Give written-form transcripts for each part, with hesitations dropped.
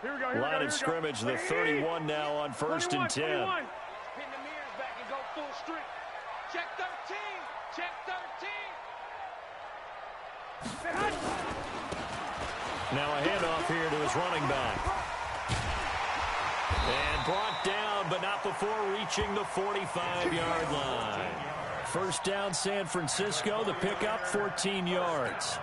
Line of scrimmage, the 31 now on 1st and 10. Pin the mirrors back and go full strength. Check 13. Check 13. Now a handoff here to his running back. And brought down, but not before reaching the 45-yard line. First down, San Francisco. The pickup, 14 yards.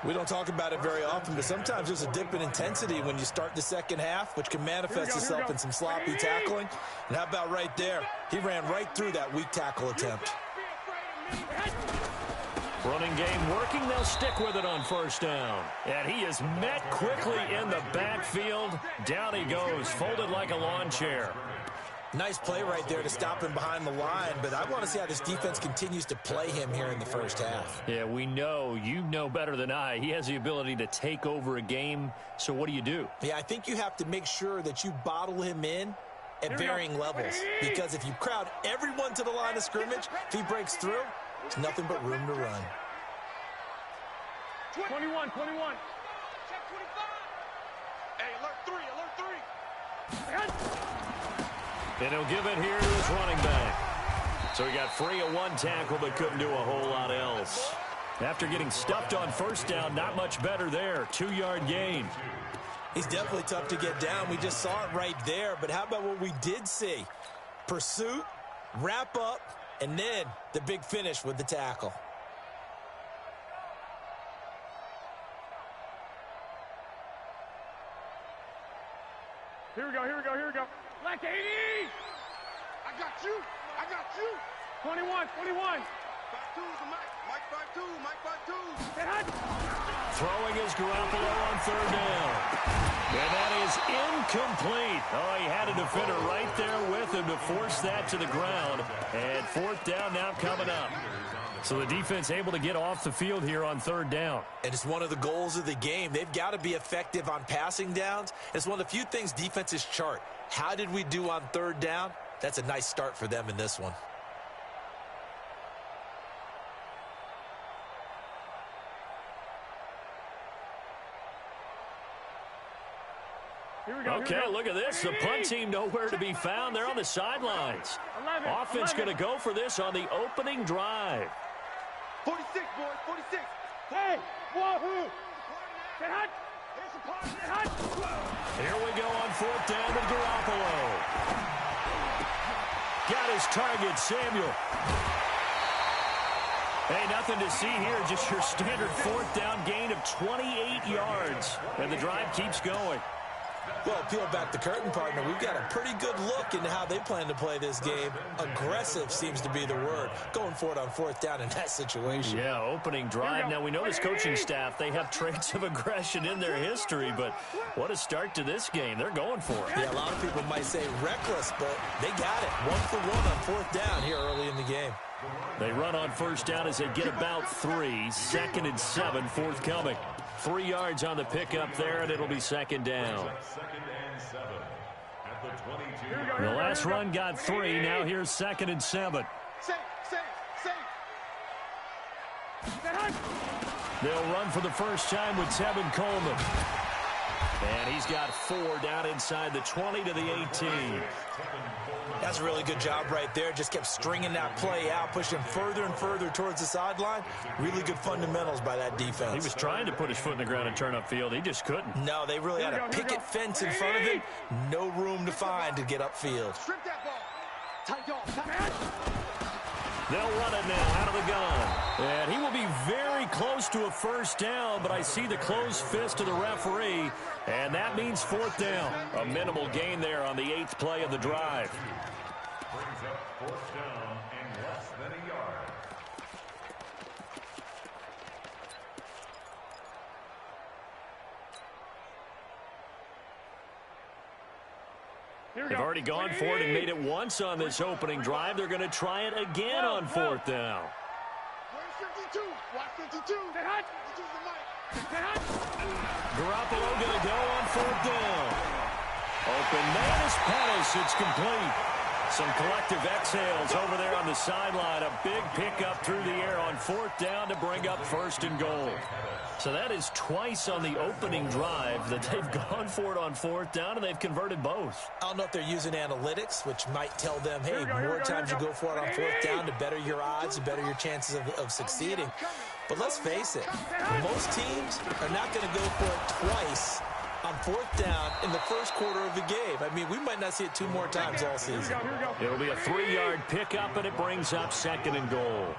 We don't talk about it very often, but sometimes there's a dip in intensity when you start the second half, which can manifest itself in some sloppy tackling. And how about right there? He ran right through that weak tackle attempt. Running game working. They'll stick with it on first down. And he is met quickly in the backfield. Down he goes, folded like a lawn chair. Nice play right there to stop him behind the line, but I want to see how this defense continues to play him here in the first half. Yeah, we know. You know better than I. He has the ability to take over a game, so what do? Yeah, I think you have to make sure that you bottle him in at varying levels, because if you crowd everyone to the line of scrimmage, if he breaks through, there's nothing but room to run. 21. Check 25. Hey, alert 3. And he'll give it here to his running back. So he got free of one tackle, but couldn't do a whole lot else. After getting stuffed on first down, not much better there. 2-yard gain. He's definitely tough to get down. We just saw it right there. But how about what we did see? Pursuit, wrap up, and then the big finish with the tackle. Here we go. Black 80! I got you! 21. 5-2's the Mike. Mike 5-2. Throwing his Garoppolo on third down. And that is incomplete. Oh, he had a defender right there with him to force that to the ground. And fourth down now coming up. So the defense able to get off the field here on third down. And it's one of the goals of the game. They've got to be effective on passing downs. It's one of the few things defenses chart. How did we do on third down? That's a nice start for them in this one. Okay, look at this. The punt team nowhere to be found. They're on the sidelines. Offense going to go for this on the opening drive. 46, boys, 46. Hey, wahoo! Get hot! Here we go on fourth down with Garoppolo. Got his target, Samuel. Hey, nothing to see here. Just your standard fourth down gain of 28 yards. And the drive keeps going. Well, peel back the curtain, partner. We've got a pretty good look into how they plan to play this game. Aggressive seems to be the word. Going for it on fourth down in that situation. Yeah, opening drive. Now, we know this coaching staff, they have traits of aggression in their history, but what a start to this game. They're going for it. Yeah, a lot of people might say reckless, but they got it. 1-for-1 on fourth down here early in the game. They run on first down as they get about 3. 2nd and 7, forthcoming. 3 yards on the pickup there, and it'll be second down. The last run got 3. Now here's 2nd and 7. They'll run for the first time with Tevin Coleman. And he's got 4 down inside the 20 to the 18. That's a really good job right there. Just kept stringing that play out, pushing him further and further towards the sideline. Really good fundamentals by that defense. He was trying to put his foot in the ground and turn upfield. He just couldn't. No, they really had a picket fence in front of him. No room to find to get upfield. Strip that ball. Tight dog. They'll run it now out of the gun. And he will be very close to a first down, but I see the closed fist of the referee, and that means fourth down. A minimal gain there on the 8th play of the drive. Brings up fourth down and less than a yard. They've already gone for it and made it once on this opening drive. They're going to try it again on fourth down. Garoppolo going to go on fourth down. Open man is Pettis. It's complete. Some collective exhales over there on the sideline. A big pickup through the air on 4th down to bring up 1st and goal. So that is twice on the opening drive that they've gone for it on 4th down, and they've converted both. I don't know if they're using analytics, which might tell them, hey, more times you go for it on 4th down, the better your odds, the better your chances of succeeding. But let's face it, most teams are not going to go for it twice on 4th down in the first quarter of the game. I mean, we might not see it 2 more times all season. It'll be a 3-yard pickup, and it brings up 2nd and goal.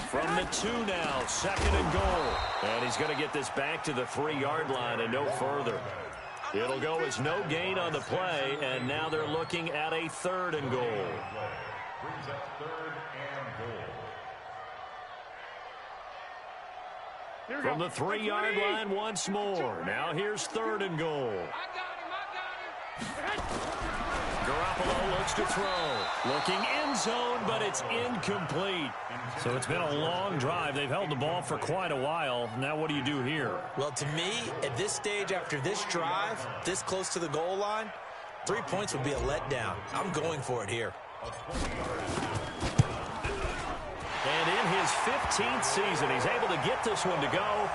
From the 2 now, 2nd and goal. And he's going to get this back to the 3-yard line and no further. It'll go as no gain on the play, and now they're looking at a 3rd and goal. Brings up 3rd and goal. From the 3-yard line once more. Now here's 3rd and goal. I got him. Garoppolo looks to throw. Looking end zone, but it's incomplete. So it's been a long drive. They've held the ball for quite a while. Now what do you do here? Well, to me, at this stage, after this drive, this close to the goal line, 3 points would be a letdown. I'm going for it here. And in his 15th season, he's able to get this one to go.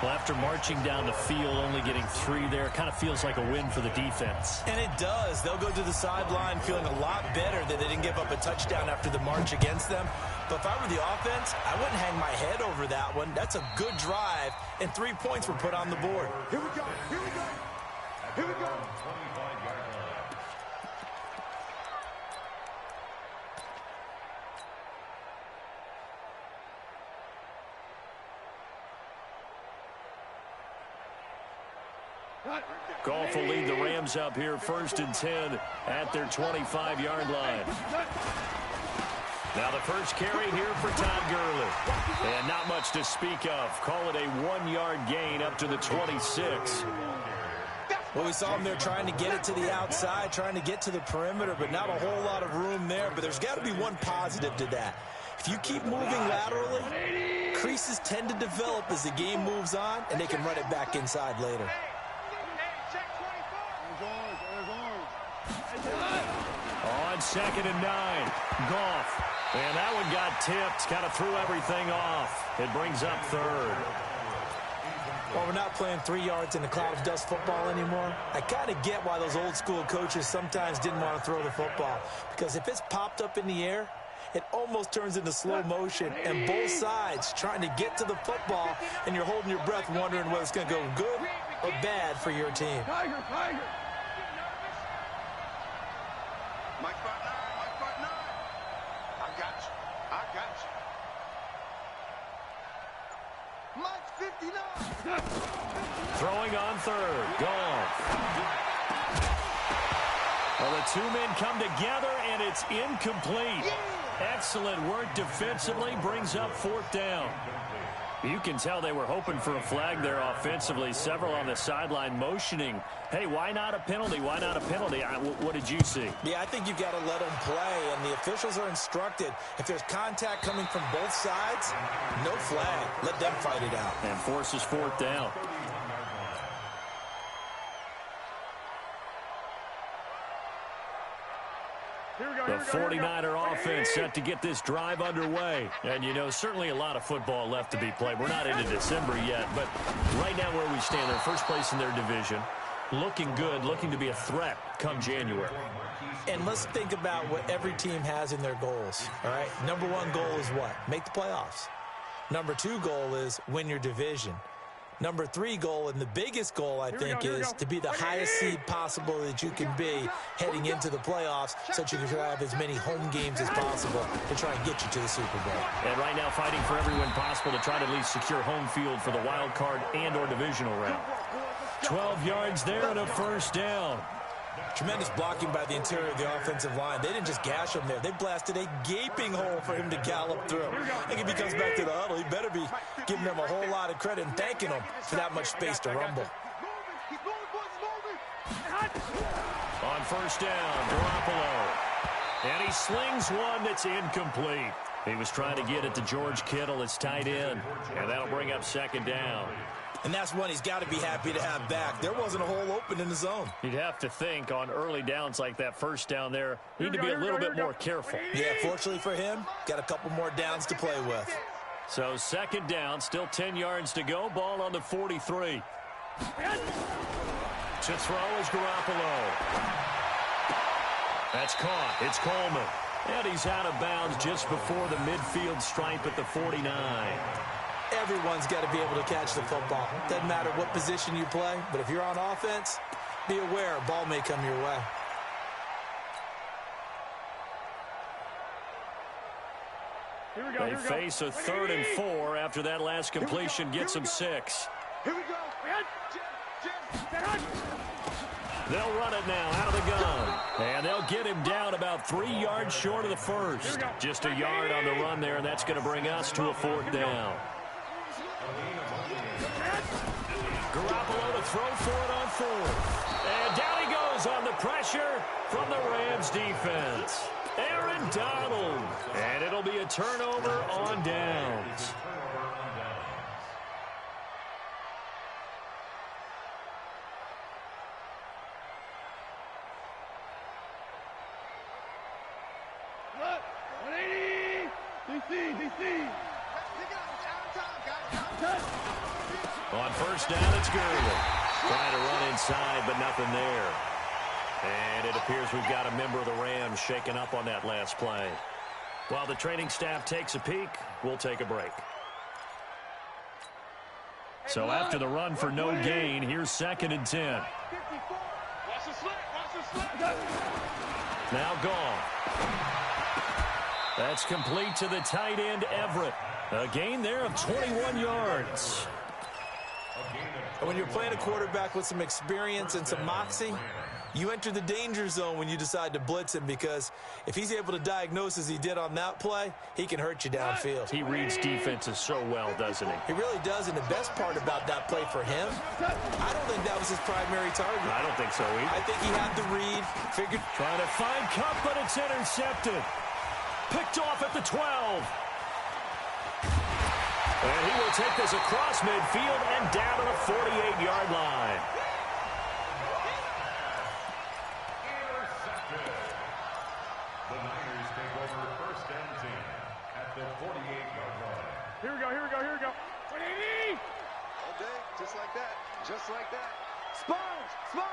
Well, after marching down the field, only getting 3 there, it kind of feels like a win for the defense. And it does. They'll go to the sideline feeling a lot better that they didn't give up a touchdown after the march against them. But if I were the offense, I wouldn't hang my head over that one. That's a good drive, and 3 points were put on the board. Here we go. Here we go. Here we go. Goff will lead the Rams up here 1st and 10 at their 25-yard line. Now the first carry here for Todd Gurley. And not much to speak of. Call it a 1-yard gain up to the 26. Well, we saw him there trying to get it to the outside, trying to get to the perimeter, but not a whole lot of room there. But there's got to be one positive to that. If you keep moving laterally, creases tend to develop as the game moves on, and they can run it back inside later. On 2nd and 9, Goff. And that one got tipped, kind of threw everything off. It brings up 3rd. Well, we're not playing 3 yards in a cloud of dust football anymore. I kind of get why those old school coaches sometimes didn't want to throw the football. Because if it's popped up in the air, it almost turns into slow motion. And both sides trying to get to the football, and you're holding your breath wondering whether it's going to go good or bad for your team. Tiger. Mike spot 9. I got you. Mike 59. Throwing on 3rd. Goff. Well, the 2 men come together, and it's incomplete. Excellent work defensively. Brings up 4th down. You can tell they were hoping for a flag there offensively. Several on the sideline motioning, hey, why not a penalty? Why not a penalty? What did you see? Yeah, I think you've got to let them play, and the officials are instructed. If there's contact coming from both sides, no flag. Let them fight it out. And forces 4th down. The 49er offense set to get this drive underway. And, you know, certainly a lot of football left to be played. We're not into December yet, but right now where we stand, they're first place in their division. Looking good, looking to be a threat come January. And let's think about what every team has in their goals, all right? Number 1 goal is what? Make the playoffs. Number 2 goal is win your division. Number 3 goal, and the biggest goal, I think, is to be the highest seed possible that you can be heading into the playoffs so that you can have as many home games as possible to try and get you to the Super Bowl. And right now fighting for every win possible to try to at least secure home field for the wild card and or divisional round. 12 yards there and a 1st down. Tremendous blocking by the interior of the offensive line. They didn't just gash him there. They blasted a gaping hole for him to gallop through. I think if he comes back to the huddle, he better be giving them a whole lot of credit and thanking them for that much space to rumble. On 1st down, Garoppolo. And he slings one that's incomplete. He was trying to get it to George Kittle, his tight end. And that'll bring up 2nd down. And that's one he's got to be happy to have back. There wasn't a hole open in the zone. You'd have to think on early downs like that first down there, you need to be a little bit more careful. Yeah, fortunately for him, got a couple more downs to play with. So second down, still 10 yards to go. Ball on the 43. To throw is Garoppolo. That's caught. It's Coleman. And he's out of bounds just before the midfield stripe at the 49. Everyone's got to be able to catch the football. Doesn't matter what position you play, but if you're on offense, be aware a ball may come your way. They face a 3rd and 4 after that last completion gets them 6. Here we go. They'll run it now out of the gun. And they'll get him down about 3 yards short of the first. Just a yard on the run there, and that's going to bring us to a 4th down. Garoppolo to throw for it on 4th. And down he goes on the pressure from the Rams defense. Aaron Donald. And it'll be a turnover on downs. Look, 180. DC. On first down, it's Gurley. Trying to run inside, but nothing there. And it appears we've got a member of the Rams shaken up on that last play. While the training staff takes a peek, we'll take a break. So after the run for no gain, here's 2nd and 10. Watch the slip. Now gone. That's complete to the tight end, Everett. A gain there of 21 yards. When you're playing a quarterback with some experience and some moxie, you enter the danger zone when you decide to blitz him, because if he's able to diagnose as he did on that play, he can hurt you downfield. He reads defenses so well, doesn't he? He really does, and the best part about that play for him, I don't think that was his primary target. I don't think so either. I think he had the read, figured. Trying to find Cup, but it's intercepted. Picked off at the 12. And he will take this across midfield and down to the 48-yard line. Intercepted. The Niners take over 1st and 10 at the 48-yard line. Here we go. 180. Okay, just like that. Sponge. No.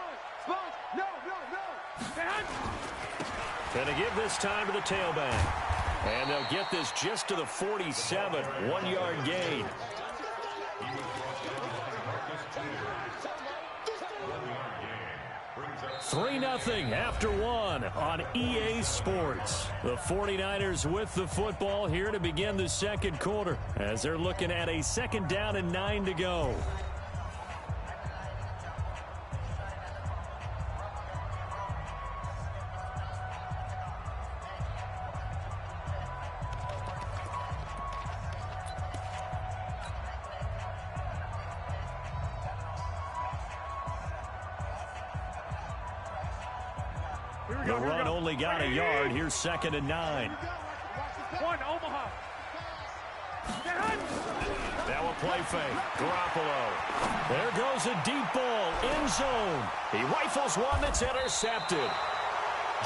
Going to give this time to the tailback. And they'll get this just to the 47, 1-yard gain. 3-0 after 1 on EA Sports. The 49ers with the football here to begin the second quarter as they're looking at a 2nd down and 9 to go. The run only got a yard. Here's 2nd and 9. One, Omaha. Now a play fake. Garoppolo. There goes a deep ball. End zone. He rifles one that's intercepted.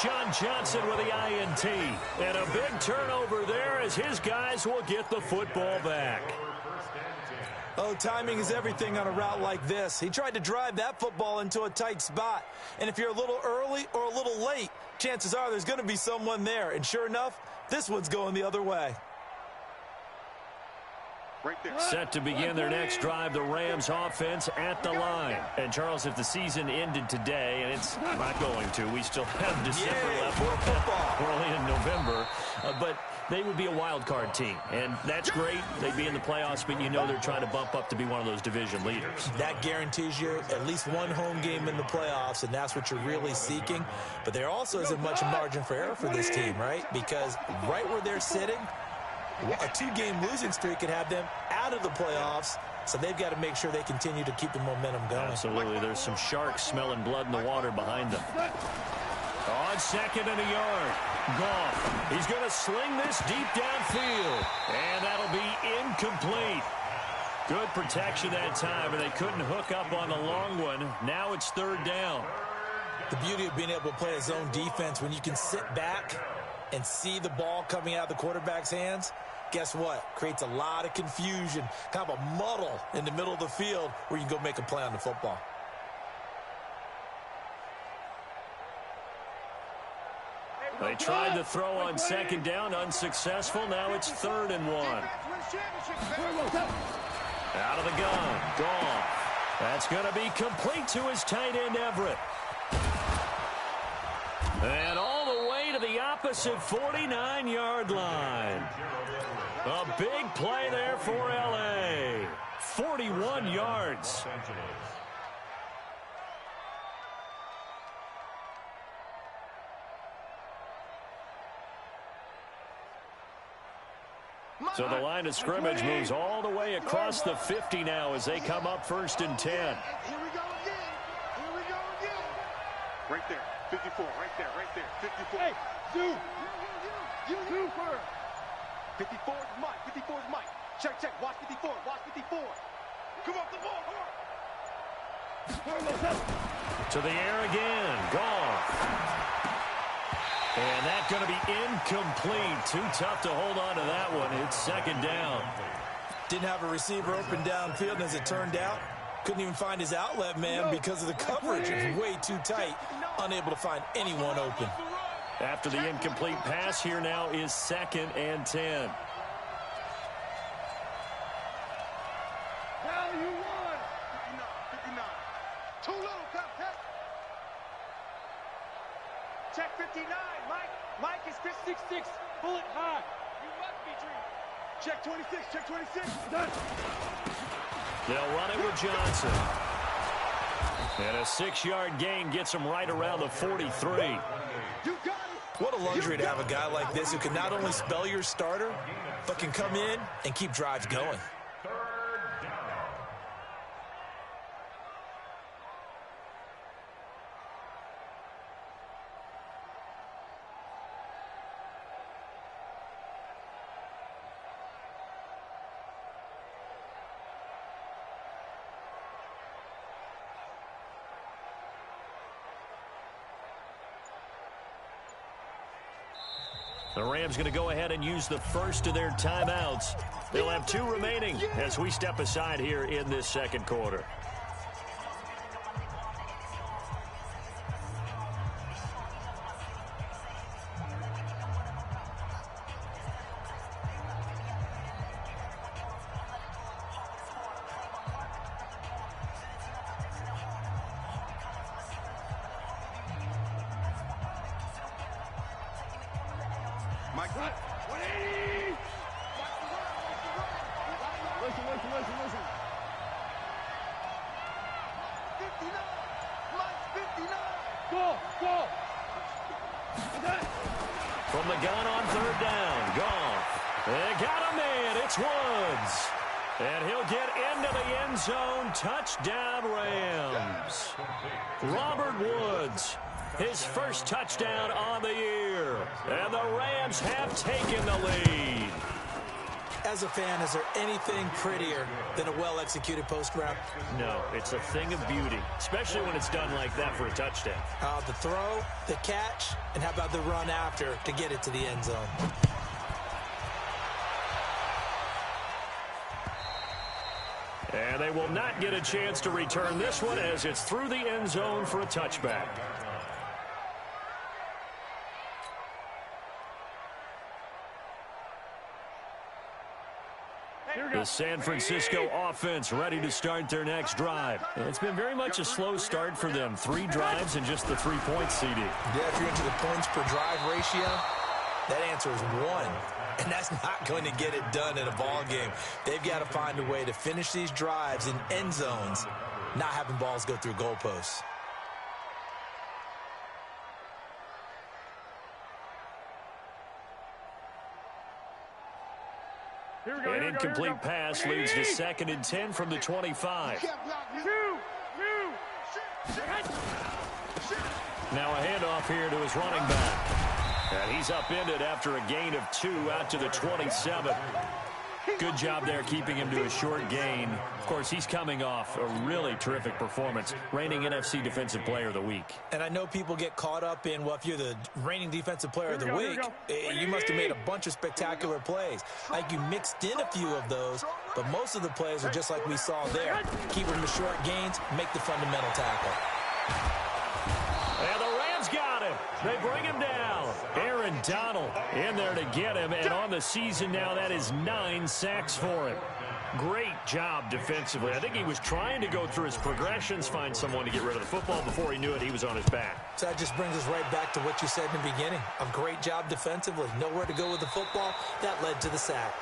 John Johnson with the INT. And a big turnover there as his guys will get the football back. Oh, timing is everything on a route like this. He tried to drive that football into a tight spot. And if you're a little early or a little late, chances are there's going to be someone there. And sure enough, this one's going the other way. Set to begin their next drive, the Rams offense at the line. And, Charles, if the season ended today, and it's not going to, we still have December left. We're only in November. But they would be a wild card team, and that's great. They'd be in the playoffs, but you know they're trying to bump up to be one of those division leaders. That guarantees you at least one home game in the playoffs, and that's what you're really seeking. But there also isn't much margin for error for this team, right? Because right where they're sitting, a 2-game losing streak could have them out of the playoffs, so they've got to make sure they continue to keep the momentum going. Absolutely. There's some sharks smelling blood in the water behind them. On 2nd and a yard. Goff. He's going to sling this deep downfield. And that'll be incomplete. Good protection that time, and they couldn't hook up on the long one. Now it's third down. The beauty of being able to play a zone defense when you can sit back and see the ball coming out of the quarterback's hands, guess what? Creates a lot of confusion, kind of a muddle in the middle of the field where you can go make a play on the football. They tried to throw on second down, unsuccessful. Now it's 3rd and 1. Out of the gun, gone. That's going to be complete to his tight end, Everett. And all the way to the opposite 49-yard line. A big play there for L.A. 41 yards. So the line of scrimmage moves all the way across the 50 now as they come up 1st and 10. Here we go again. Here we go again. Right there. 54. Right there. Right there. 54. Hey, you. 54 is Mike. 54 is Mike. Check. Watch 54. Watch 54. Come off the ball. To the air again. Gone. And that's going to be incomplete. Too tough to hold on to that one. It's 2nd down. Didn't have a receiver open downfield, and as it turned out, couldn't even find his outlet man because of the coverage. It was way too tight, unable to find anyone open. After the incomplete pass, here now is 2nd and 10. Now you won. 59. Too low, Cupcake. Check 59, Mike. Mike is 6'6". Bullet high. You must be dreaming. Check 26. Check 26. Done. They'll run it with Johnson. And a 6-yard gain gets him right around the 43. You got it. What a luxury to have a guy like this who can not only spell your starter, but can come in and keep drives going. The Rams going to go ahead and use the first of their timeouts. They'll have 2 remaining as we step aside here in this 2nd quarter. Mike, 180. Listen. 59. Mike, 59. Go. From the gun on 3rd down. Gone. They got a man. It's Woods. And he'll get into the end zone. Touchdown, Rams. Robert Woods. His first touchdown on the year. And the Rams have taken the lead. As a fan, is there anything prettier than a well-executed post route? No, it's a thing of beauty, especially when it's done like that for a touchdown. The throw, the catch, and how about the run after to get it to the end zone? And they will not get a chance to return this one as it's through the end zone for a touchback. The San Francisco offense ready to start their next drive. It's been very much a slow start for them. 3 drives and just the 3-point CD. Yeah, if you're into the points per drive ratio, that answer is 1. And that's not going to get it done in a ball game. They've got to find a way to finish these drives in end zones, not having balls go through goalposts. An incomplete pass leads to 2nd and 10 from the 25. Now a handoff here to his running back. And he's upended after a gain of 2 out to the 27. Good job there keeping him to a short gain. Of course, he's coming off a really terrific performance, reigning NFC Defensive Player of the Week. And I know people get caught up in, well, if you're the reigning Defensive Player of the Week, you must have made a bunch of spectacular plays. I think you mixed in a few of those, but most of the plays are just like we saw there. Keep them to short gains, make the fundamental tackle. And the Rams got him. They bring him down. Aaron Donald in there to get him, and on the season now, that is 9 sacks for him. Great job defensively. I think he was trying to go through his progressions, find someone to get rid of the football. Before he knew it, he was on his back. So that just brings us right back to what you said in the beginning. A great job defensively. Nowhere to go with the football. That led to the sack.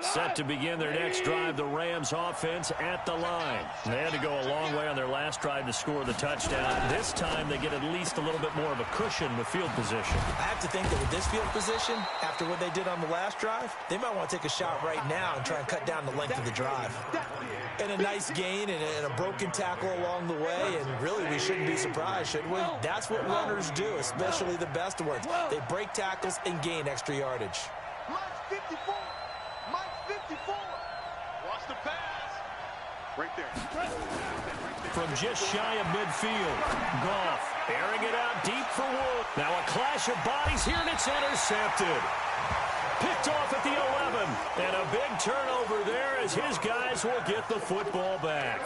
Set to begin their next drive, the Rams offense at the line. They had to go a long way on their last drive to score the touchdown. This time they get at least a little bit more of a cushion with field position. I have to think that with this field position, after what they did on the last drive, they might want to take a shot right now and try and cut down the length of the drive. And a nice gain and a broken tackle along the way, and really we shouldn't be surprised, should we? That's what runners do, especially the best ones. They break tackles and gain extra yardage. Mike's 54. Mike's 54. Watch the pass. Right there. From just shy of midfield, Goff airing it out deep for Wood. Now a clash of bodies here, and it's intercepted. Picked off at the 11, and a big turnover there as his guys will get the football back.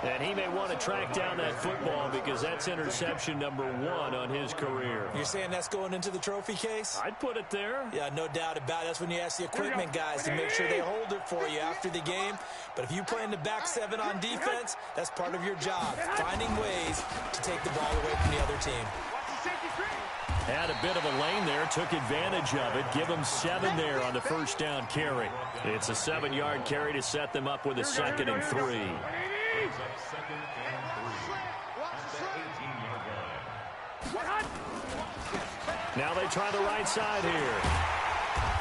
And he may want to track down that football because that's interception number 1 on his career. You're saying that's going into the trophy case? I'd put it there. Yeah, no doubt about it. That's when you ask the equipment guys to make sure they hold it for you after the game. But if you play in the back 7 on defense, that's part of your job, finding ways to take the ball away from the other team. Had a bit of a lane there, took advantage of it. Give them 7 there on the first down carry. It's a 7-yard carry to set them up with a 2nd and 3. Now they try the right side here.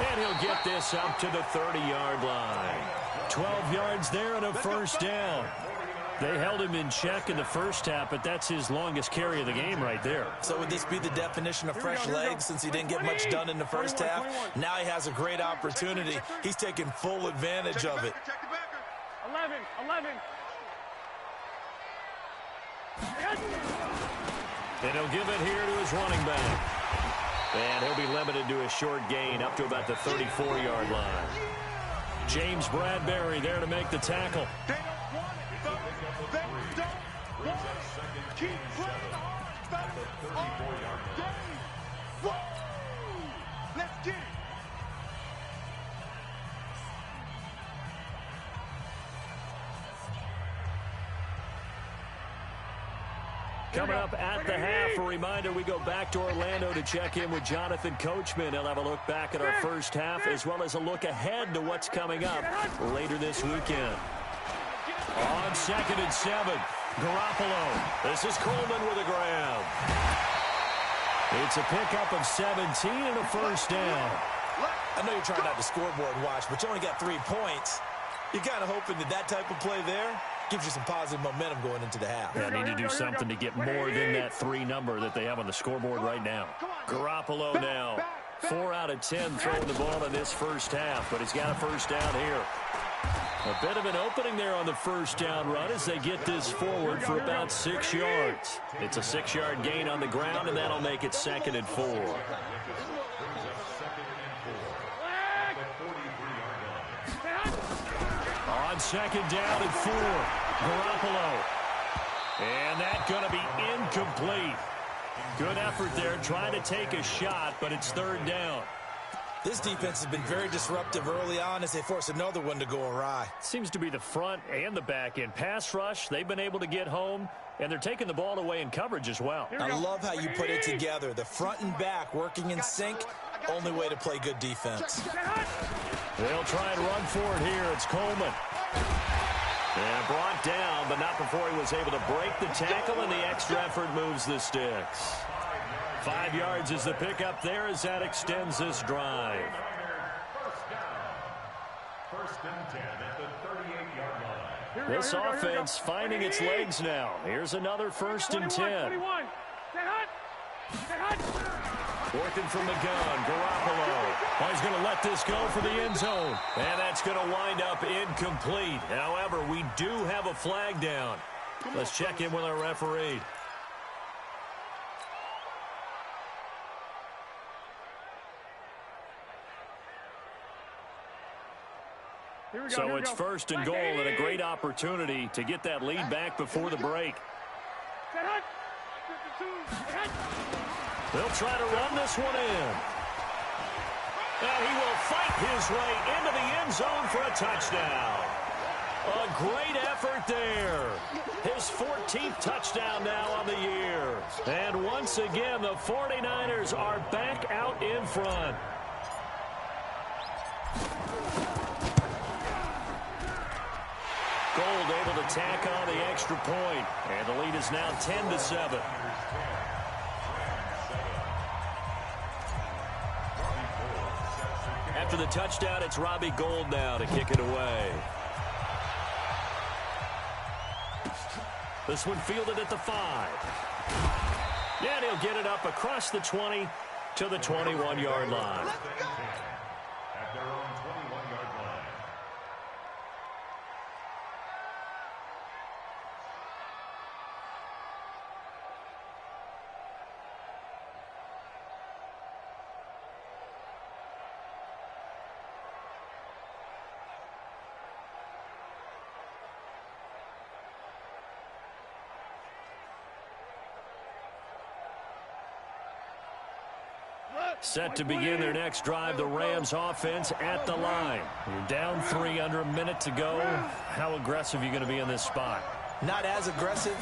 And he'll get this up to the 30-yard line. 12 yards there and a first down. They held him in check in the first half, but that's his longest carry of the game right there. So would this be the definition of fresh legs since he didn't get much done in the first half? Now he has a great opportunity. He's taking full advantage of it. 11. And he'll give it here to his running back. And he'll be limited to a short gain up to about the 34-yard line. James Bradbury there to make the tackle. They don't want it, folks. They don't want it. Keep playing hard, fellas. All day. Woo! Let's get it. Coming up at the half, a reminder, we go back to Orlando to check in with Jonathan Coachman. He'll have a look back at our first half as well as a look ahead to what's coming up later this weekend. On 2nd and 7, Garoppolo. This is Coleman with a grab. It's a pickup of 17 and a first down. I know you're trying not to scoreboard watch, but you only got 3 points. You're kind of hoping that type of play there gives you some positive momentum going into the half. Yeah, need to do something to get more than that 3 number that they have on the scoreboard right now. Garoppolo now, 4 out of 10 throwing the ball in this first half, but he's got a first down here. A bit of an opening there on the first down run as they get this forward for about 6 yards. It's a 6-yard gain on the ground, and that'll make it 2nd and 4. On 2nd down and 4, Garoppolo. And that's going to be incomplete. Good effort there, trying to take a shot, but it's 3rd down. This defense has been very disruptive early on as they force another one to go awry. Seems to be the front and the back end. Pass rush, they've been able to get home, and they're taking the ball away in coverage as well. I love how you put it together. The front and back working in sync, only way to play good defense. They'll try and run for it here. It's Coleman. And brought down, but not before he was able to break the tackle, and the extra effort moves the sticks. 5 yards is the pickup there as that extends this drive. First and 10 at the 38-yard line. This offense finding its legs now. Here's another first and 10. Working from the gun, Garoppolo. Oh, he's going to let this go for the end zone. And that's going to wind up incomplete. However, we do have a flag down. Let's check in with our referee. So it's first and goal and a great opportunity to get that lead back before the break. They'll try to run this one in. And he will fight his way into the end zone for a touchdown. A great effort there. His 14th touchdown now on the year. And once again, the 49ers are back out in front. Gold able to tack on the extra point. And the lead is now 10-7. After the touchdown, it's Robbie Gould now to kick it away. This one fielded at the 5. And he'll get it up across the 20 to the 21-yard line. At their own 21-yard line. Set to begin their next drive, the Rams offense at the line. You're down 3, under a minute to go. How aggressive are you going to be in this spot? Not as aggressive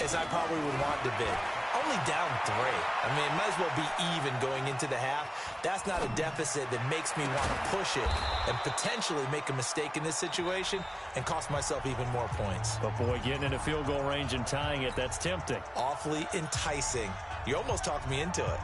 as I probably would want to be. Only down 3. I mean, it might as well be even going into the half. That's not a deficit that makes me want to push it and potentially make a mistake in this situation and cost myself even more points. But, boy, getting into field goal range and tying it, that's tempting. Awfully enticing. You almost talked me into it.